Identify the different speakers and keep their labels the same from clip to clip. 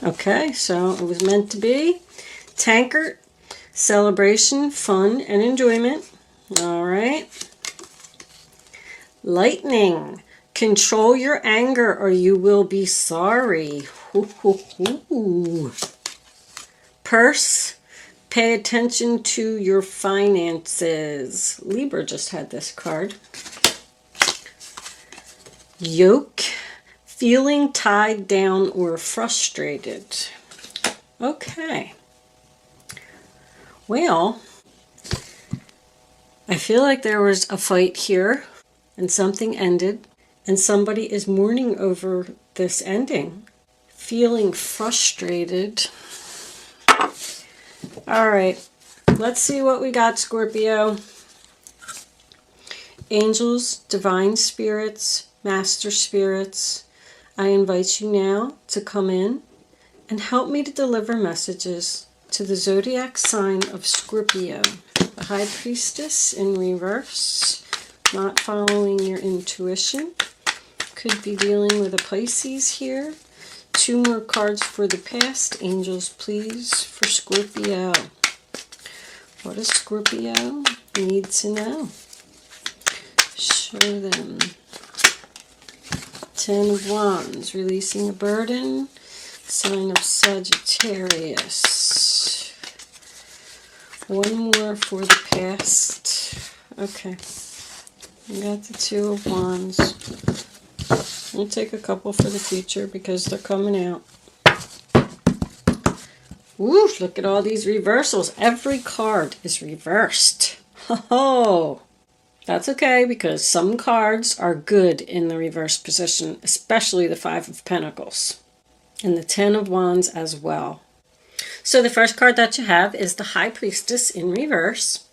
Speaker 1: Okay, so it was meant to be. Tankard, celebration, fun, and enjoyment. All right. Lightning, control your anger or you will be sorry. Hoo, hoo, hoo. Purse, pay attention to your finances. Libra just had this card. Yoke, feeling tied down or frustrated. Okay. Well, I feel like there was a fight here and something ended and somebody is mourning over this ending. Feeling frustrated. All right, let's see what we got, Scorpio. Angels, divine spirits, master spirits, I invite you now to come in and help me to deliver messages to the zodiac sign of Scorpio. The High Priestess in reverse, not following your intuition. Could be dealing with a Pisces here. 2 more cards for the past. Angels, please, for Scorpio. What does Scorpio need to know? Show them. 10 of Wands, releasing a burden. Sign of Sagittarius. 1 more for the past. Okay. We got the 2 of Wands. We'll take a couple for the future because they're coming out. Woo, look at all these reversals. Every card is reversed. Ho-ho! That's okay because some cards are good in the reverse position, especially the 5 of Pentacles. And the 10 of Wands as well. So the first card that you have is the High Priestess in reverse.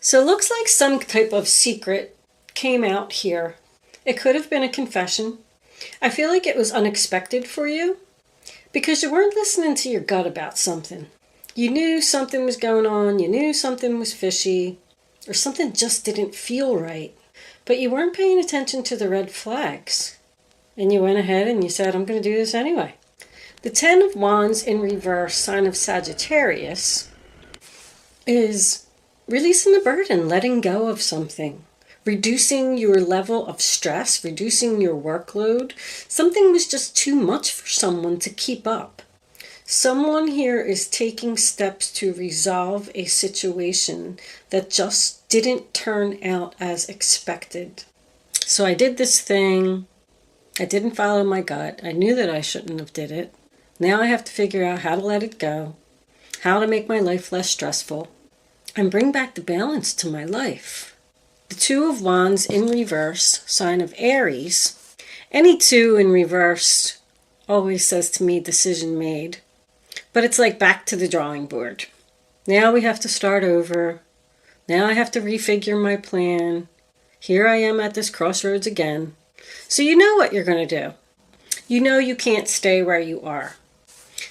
Speaker 1: So it looks like some type of secret came out here. It could have been a confession. I feel like it was unexpected for you because you weren't listening to your gut about something. You knew something was going on. You knew something was fishy or something just didn't feel right. But you weren't paying attention to the red flags. And you went ahead and you said, I'm going to do this anyway. The 10 of Wands in reverse, sign of Sagittarius, is releasing the burden, letting go of something. Reducing your level of stress, reducing your workload. Something was just too much for someone to keep up. Someone here is taking steps to resolve a situation that just didn't turn out as expected. So I did this thing. I didn't follow my gut. I knew that I shouldn't have did it. Now I have to figure out how to let it go, how to make my life less stressful, and bring back the balance to my life. The 2 of Wands in reverse, sign of Aries. Any 2 in reverse always says to me, decision made. But it's like back to the drawing board. Now we have to start over. Now I have to refigure my plan. Here I am at this crossroads again. So you know what you're going to do. You know you can't stay where you are.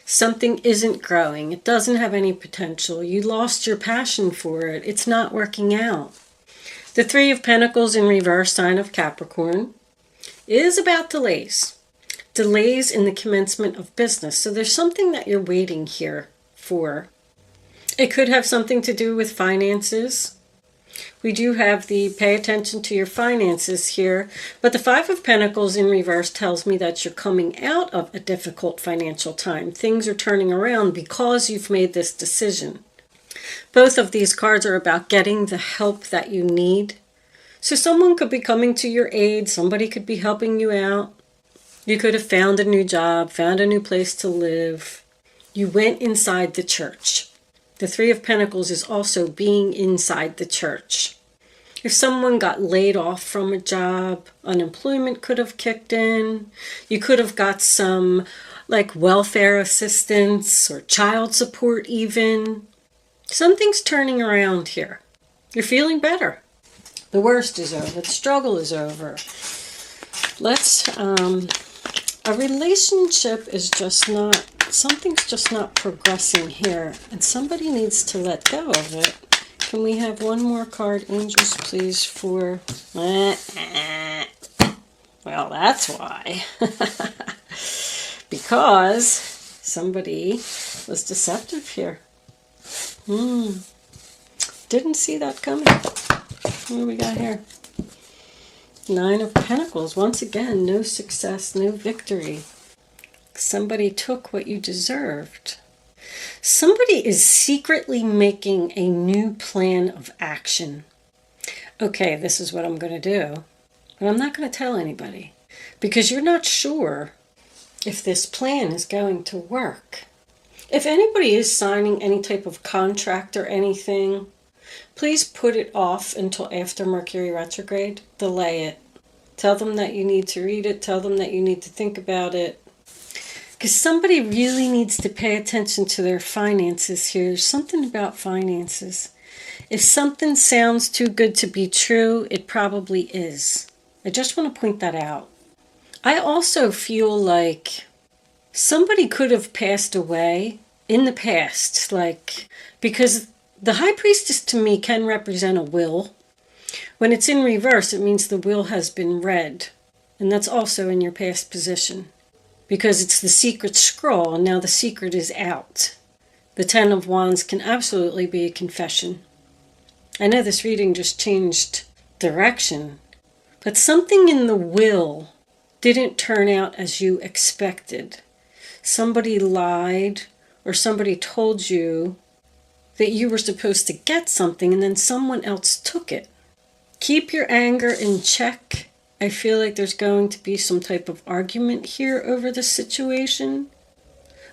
Speaker 1: Something isn't growing. It doesn't have any potential. You lost your passion for it. It's not working out. The 3 of Pentacles in reverse, sign of Capricorn, is about delays. Delays in the commencement of business. So there's something that you're waiting here for. It could have something to do with finances. We do have the pay attention to your finances here. But the 5 of Pentacles in reverse tells me that you're coming out of a difficult financial time. Things are turning around because you've made this decision. Both of these cards are about getting the help that you need. So someone could be coming to your aid. Somebody could be helping you out. You could have found a new job, found a new place to live. You went inside the church. The 3 of Pentacles is also being inside the church. If someone got laid off from a job, unemployment could have kicked in. You could have got some like welfare assistance or child support even. Something's turning around here. You're feeling better. The worst is over. The struggle is over. A relationship is just not, something's just not progressing here. And somebody needs to let go of it. Can we have 1 more card, angels, please, for... Well, that's why. Because Somebody was deceptive here. Didn't see that coming. What do we got here? Nine of Pentacles. Once again, no success, no victory. Somebody took what you deserved. Somebody is secretly making a new plan of action. Okay, this is what I'm going to do, but I'm not going to tell anybody because you're not sure if this plan is going to work. If anybody is signing any type of contract or anything, please put it off until after Mercury retrograde. Delay it. Tell them that you need to read it. Tell them that you need to think about it. Because somebody really needs to pay attention to their finances here. There's something about finances. If something sounds too good to be true, it probably is. I just want to point that out. I also feel like somebody could have passed away in the past, because the High Priestess to me can represent a will. When it's in reverse, it means the will has been read, and that's also in your past position, because it's the secret scroll, and now the secret is out. The Ten of Wands can absolutely be a confession. I know this reading just changed direction, but something in the will didn't turn out as you expected. Somebody lied, or somebody told you that you were supposed to get something and then someone else took it. Keep your anger in check. I feel like there's going to be some type of argument here over the situation.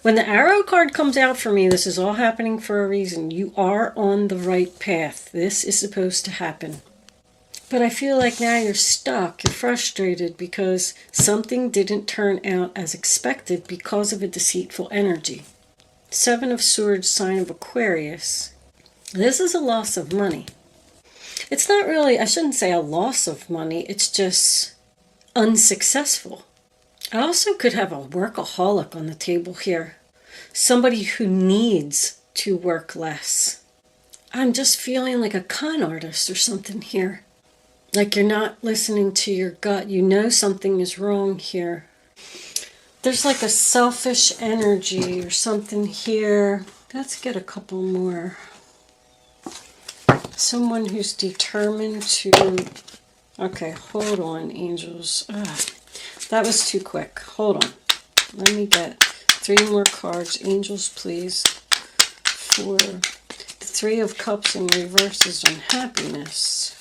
Speaker 1: When the Arrow card comes out for me, this is all happening for a reason. You are on the right path. This is supposed to happen. But I feel like now you're stuck, you're frustrated because something didn't turn out as expected because of a deceitful energy. Seven of Swords, sign of Aquarius. This is a loss of money. It's not really, I shouldn't say a loss of money, it's just unsuccessful. I also could have a workaholic on the table here. Somebody who needs to work less. I'm just feeling like a con artist or something here. Like you're not listening to your gut. You know something is wrong here. There's like a selfish energy or something here. Let's get a couple more. Someone who's determined to... Okay, hold on, angels. That was too quick. Hold on. Let me get 3 more cards. Angels, please. For the 3 of Cups in reverse is unhappiness.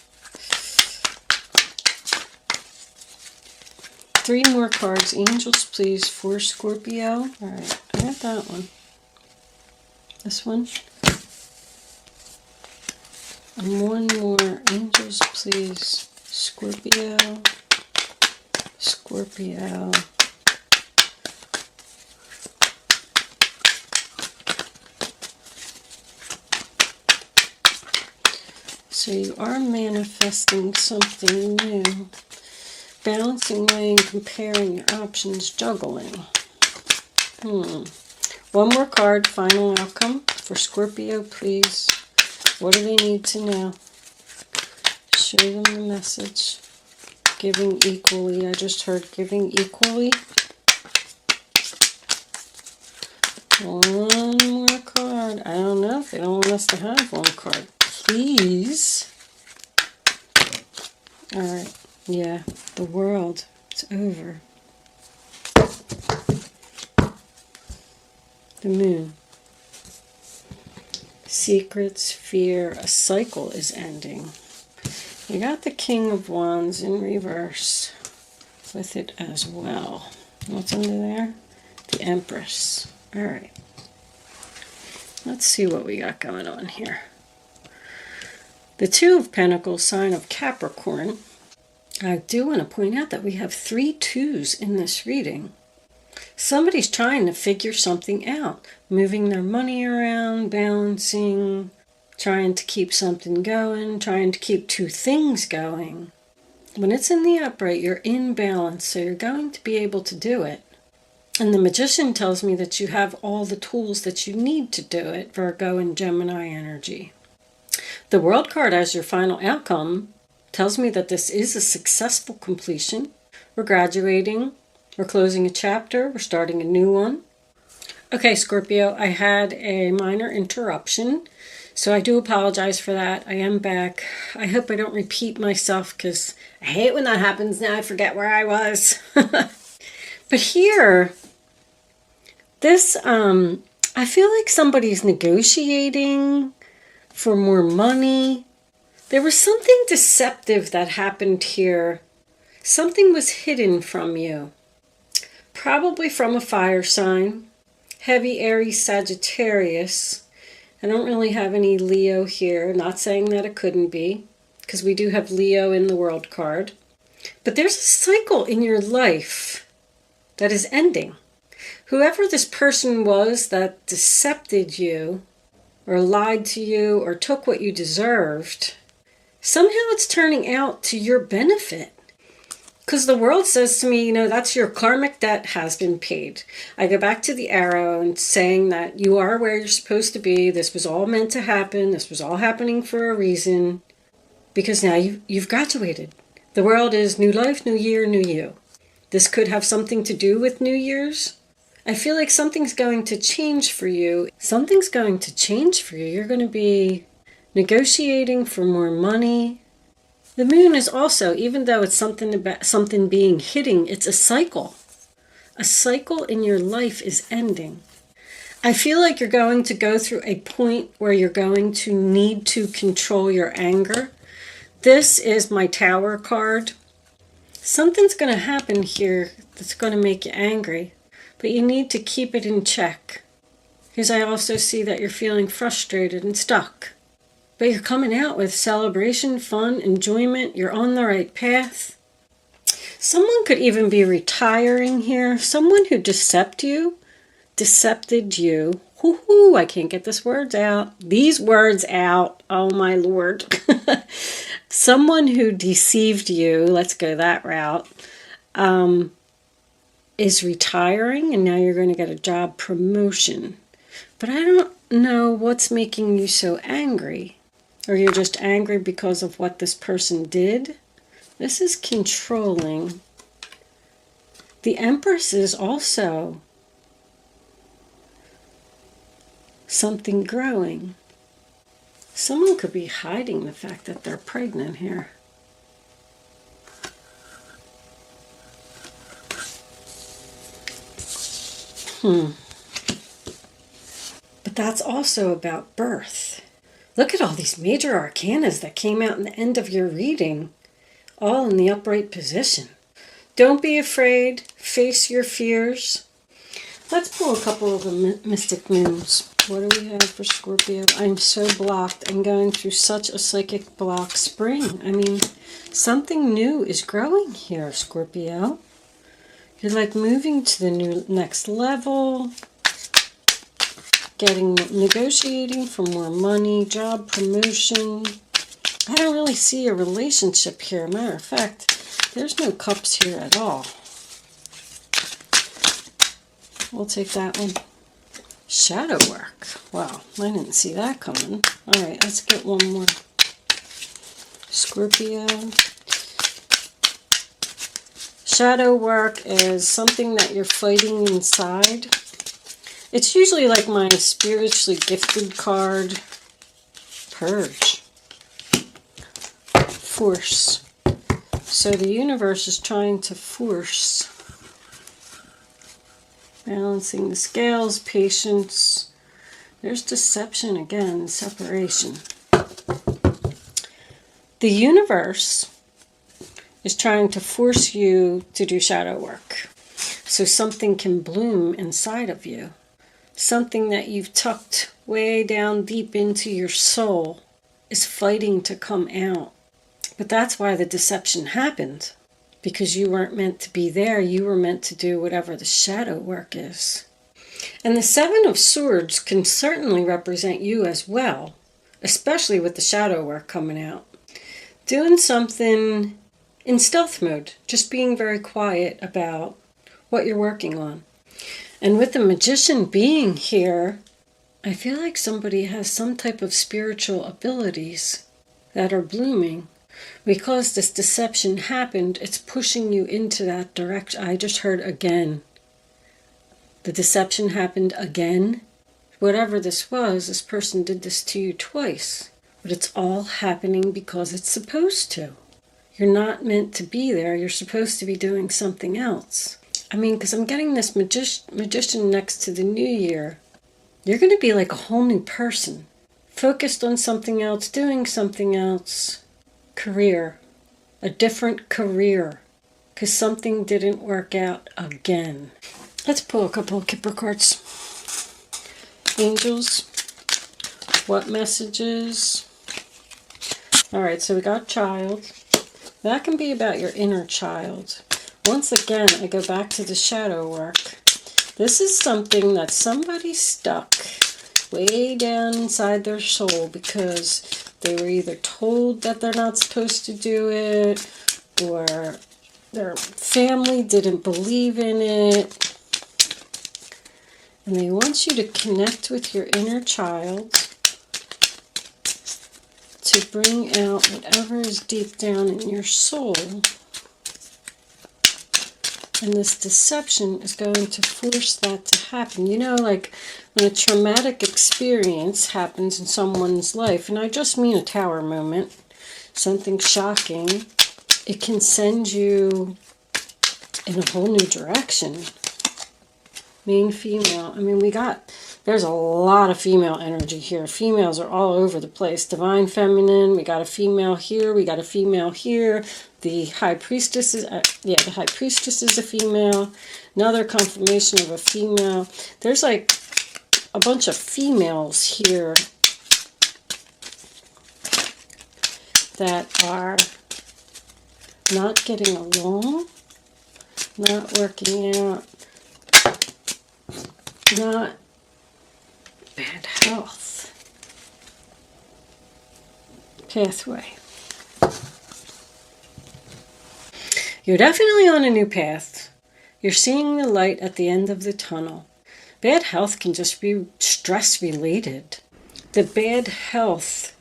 Speaker 1: 3 more cards. Angels, please, for Scorpio. All right, I got that one. This one. And 1 more. Angels, please. Scorpio. Scorpio. So you are manifesting something new. Balancing, weighing, comparing your options, juggling. 1 more card, final outcome for Scorpio, please. What do they need to know? Show them the message. Giving equally. I just heard giving equally. 1 more card. I don't know if they don't want us to have 1 card. Please. Alright. Yeah, the world. It's over. The moon. Secrets, fear, a cycle is ending. We got the King of Wands in reverse with it as well. What's under there? The Empress. Alright. Let's see what we got going on here. The 2 of Pentacles, sign of Capricorn. I do want to point out that we have 3 2s in this reading. Somebody's trying to figure something out. Moving their money around, balancing, trying to keep something going, trying to keep 2 things going. When it's in the upright, you're in balance, so you're going to be able to do it. And the Magician tells me that you have all the tools that you need to do it, Virgo and Gemini energy. The World card as your final outcome tells me that this is a successful completion. We're graduating, we're closing a chapter, we're starting a new one. Okay, Scorpio, I had a minor interruption, so I do apologize for that. I am back. I hope I don't repeat myself because I hate when that happens. Now I forget where I was. But here, this, I feel like somebody's negotiating for more money. There was something deceptive that happened here. Something was hidden from you. Probably from a fire sign. Heavy Aries Sagittarius. I don't really have any Leo here. Not saying that it couldn't be, because we do have Leo in the World card. But there's a cycle in your life that is ending. Whoever this person was that decepted you, or lied to you, or took what you deserved, somehow it's turning out to your benefit. Because the world says to me, that's your karmic debt has been paid. I go back to the arrow and saying that you are where you're supposed to be. This was all meant to happen. This was all happening for a reason. Because now you've graduated. The world is new life, new year, new you. This could have something to do with New Year's. I feel like something's going to change for you. Something's going to change for you. You're going to be negotiating for more money. The moon is also, even though it's something about something being hidden, it's a cycle. A cycle in your life is ending. I feel like you're going to go through a point where you're going to need to control your anger. This is my Tower card. Something's going to happen here that's going to make you angry, but you need to keep it in check. Because I also see that you're feeling frustrated and stuck. But you're coming out with celebration, fun, enjoyment. You're on the right path. Someone could even be retiring here. Someone who decepted you. Hoo-hoo, I can't get these words out. Oh my Lord. Someone who deceived you, let's go that route, is retiring, and now you're going to get a job promotion. But I don't know what's making you so angry. Or you're just angry because of what this person did. This is controlling. The Empress is also something growing. Someone could be hiding the fact that they're pregnant here. But that's also about birth. Look at all these major arcanas that came out in the end of your reading, all in the upright position. Don't be afraid. Face your fears. Let's pull a couple of the mystic moons. What do we have for Scorpio? I'm so blocked. I'm going through such a psychic block spring. I mean, something new is growing here, Scorpio. You're like moving to the next level. Negotiating for more money, job promotion. I don't really see a relationship here. Matter of fact, there's no cups here at all. We'll take that one. Shadow work. Wow, I didn't see that coming. All right, let's get one more. Scorpio. Shadow work is something that you're fighting inside. It's usually like my spiritually gifted card. Purge. Force. So the universe is trying to force. Balancing the scales, patience. There's deception again, separation. The universe is trying to force you to do shadow work. So something can bloom inside of you. Something that you've tucked way down deep into your soul is fighting to come out. But that's why the deception happened. Because you weren't meant to be there. You were meant to do whatever the shadow work is. And the Seven of Swords can certainly represent you as well. Especially with the shadow work coming out. Doing something in stealth mode. Just being very quiet about what you're working on. And with the Magician being here, I feel like somebody has some type of spiritual abilities that are blooming. Because this deception happened, it's pushing you into that direction. I just heard again, The deception happened again. Whatever this was, this person did this to you twice. But it's all happening because it's supposed to. You're not meant to be there. You're supposed to be doing something else. I mean, because I'm getting this magician next to the new year. You're going to be like a whole new person. Focused on something else, doing something else. Career. A different career. Because something didn't work out again. Let's pull a couple of Kipper cards. Angels. What messages? Alright, so we got child. That can be about your inner child. Once again, I go back to the shadow work. This is something that somebody stuck way down inside their soul because they were either told that they're not supposed to do it, or their family didn't believe in it. And they want you to connect with your inner child to bring out whatever is deep down in your soul. And this deception is going to force that to happen. You know, like when a traumatic experience happens in someone's life, and I just mean a tower moment, something shocking, it can send you in a whole new direction. Main female. I mean, there's a lot of female energy here. Females are all over the place. Divine feminine. We got a female here. We got a female here. The high priestess is, the high priestess is a female. Another confirmation of a female. There's like a bunch of females here that are not getting along, not working out, not bad health. Pathway. You're definitely on a new path. You're seeing the light at the end of the tunnel. Bad health can just be stress related. The bad health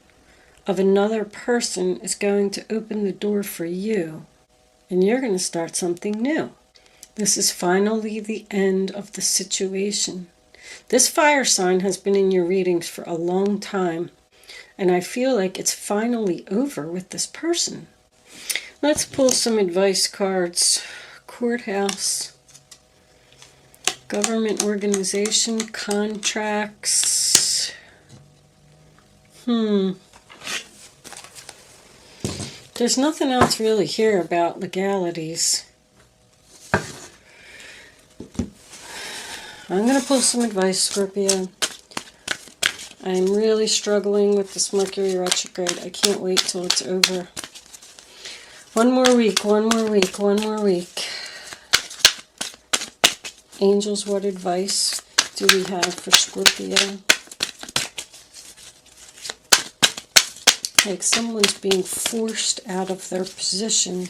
Speaker 1: of another person is going to open the door for you, and you're going to start something new. This is finally the end of the situation. This fire sign has been in your readings for a long time, and I feel like it's finally over with this person. Let's pull some advice cards. Courthouse, government organization, contracts. There's nothing else really here about legalities. I'm going to pull some advice, Scorpio. I'm really struggling with this Mercury retrograde. I can't wait till it's over. One more week, one more week, one more week. Angels, what advice do we have for Scorpio? Like someone's being forced out of their position.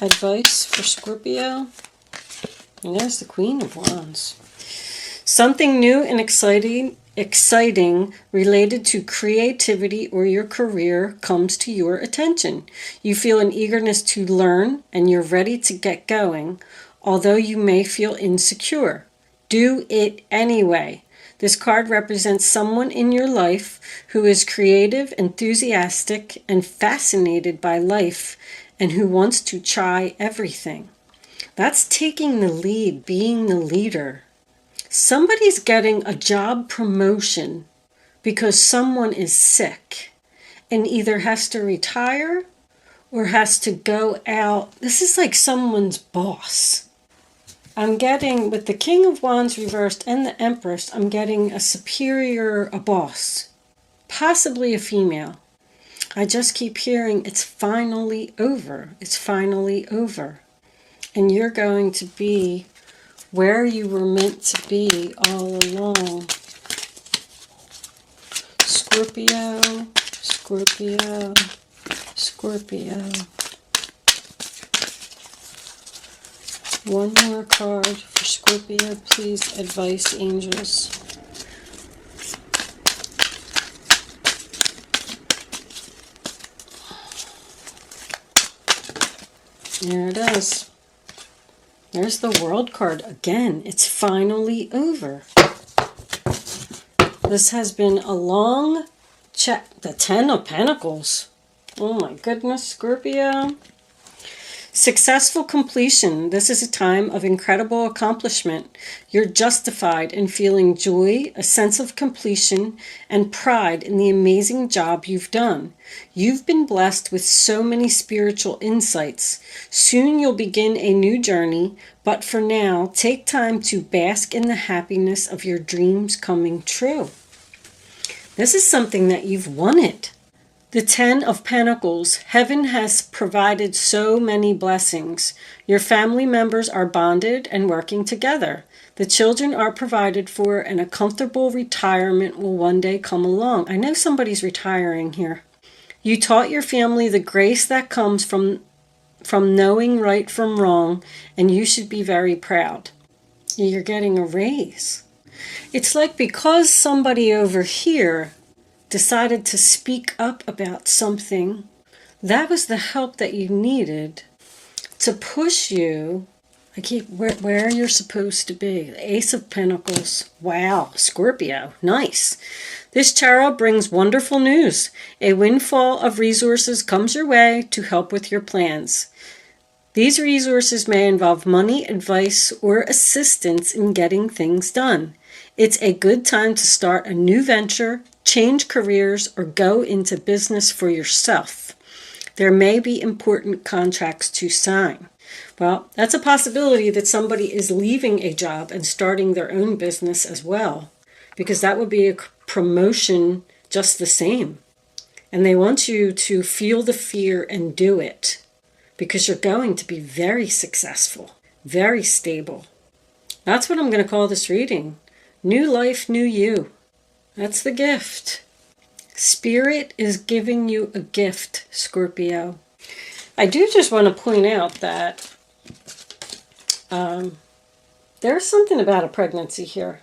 Speaker 1: Advice for Scorpio? And there's the Queen of Wands. Something new and exciting related to creativity or your career comes to your attention. You feel an eagerness to learn and you're ready to get going, although you may feel insecure. Do it anyway. This card represents someone in your life who is creative, enthusiastic, and fascinated by life, and who wants to try everything. That's taking the lead, being the leader. Somebody's getting a job promotion because someone is sick and either has to retire or has to go out. This is like someone's boss. I'm getting, with the King of Wands reversed and the Empress, I'm getting a superior, a boss. Possibly a female. I just keep hearing it's finally over. It's finally over. And you're going to be where you were meant to be all along. Scorpio, Scorpio, Scorpio. One more card for Scorpio, please. Advice, angels. There it is. There's the World card again. It's finally over. This has been a long check. The Ten of Pentacles. Oh my goodness, Scorpio. Successful completion. This is a time of incredible accomplishment. You're justified in feeling joy, a sense of completion, and pride in the amazing job you've done. You've been blessed with so many spiritual insights. Soon you'll begin a new journey, but for now, take time to bask in the happiness of your dreams coming true. This is something that you've wanted. The Ten of Pentacles. Heaven has provided so many blessings. Your family members are bonded and working together. The children are provided for, and a comfortable retirement will one day come along. I know somebody's retiring here. You taught your family the grace that comes from knowing right from wrong, and you should be very proud. You're getting a raise. It's like because somebody over here decided to speak up about something, that was the help that you needed to push you. Where you're supposed to be. The Ace of Pentacles. Wow, Scorpio, nice. This tarot brings wonderful news. A windfall of resources comes your way to help with your plans. These resources may involve money, advice, or assistance in getting things done. It's a good time to start a new venture, change careers, or go into business for yourself. There may be important contracts to sign. Well, that's a possibility that somebody is leaving a job and starting their own business as well, because that would be a promotion just the same. And they want you to feel the fear and do it, because you're going to be very successful, very stable. That's what I'm going to call this reading. New life, new you. That's the gift. Spirit is giving you a gift, Scorpio. I do just want to point out that there's something about a pregnancy here.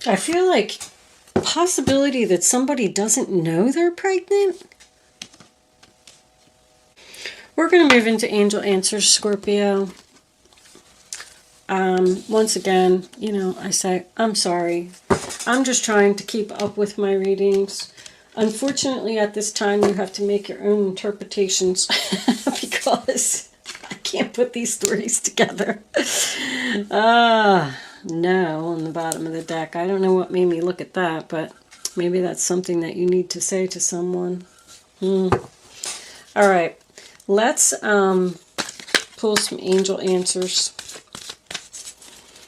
Speaker 1: I feel like a possibility that somebody doesn't know they're pregnant. We're going to move into angel answers, Scorpio. Once again, I say, I'm sorry. I'm just trying to keep up with my readings. Unfortunately, at this time, you have to make your own interpretations because I can't put these stories together. No, on the bottom of the deck. I don't know what made me look at that, but maybe that's something that you need to say to someone. All right, let's pull some angel answers.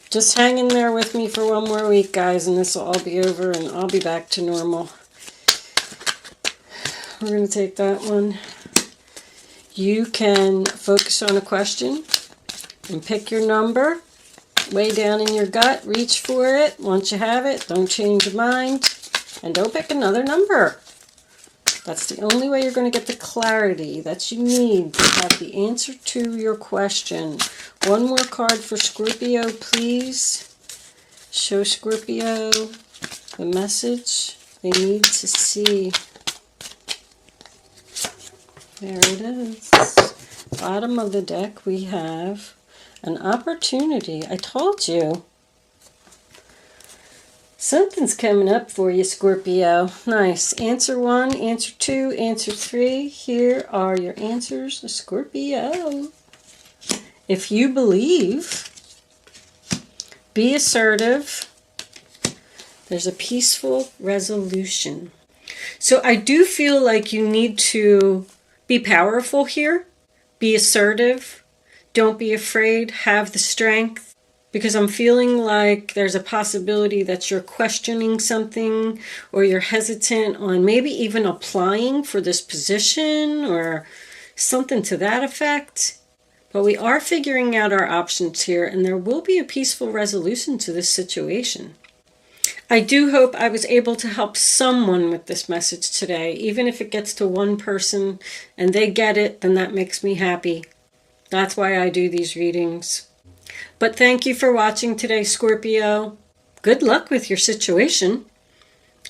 Speaker 1: Just hang in there with me for one more week, guys, and this will all be over, and I'll be back to normal. We're going to take that one. You can focus on a question and pick your number. Way down in your gut, reach for it. Once you have it, don't change your mind. And don't pick another number. That's the only way you're going to get the clarity that you need to have the answer to your question. One more card for Scorpio, please. Show Scorpio the message they need to see. There it is. Bottom of the deck, we have an opportunity. I told you. Something's coming up for you, Scorpio. Nice. Answer 1, answer 2, answer 3. Here are your answers, Scorpio. If you believe, be assertive. There's a peaceful resolution. So I do feel like you need to be powerful here. Be assertive. Don't be afraid. Have the strength. Because I'm feeling like there's a possibility that you're questioning something, or you're hesitant on maybe even applying for this position or something to that effect. But we are figuring out our options here, and there will be a peaceful resolution to this situation. I do hope I was able to help someone with this message today. Even if it gets to one person and they get it, then that makes me happy. That's why I do these readings. But thank you for watching today, Scorpio. Good luck with your situation,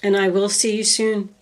Speaker 1: and I will see you soon.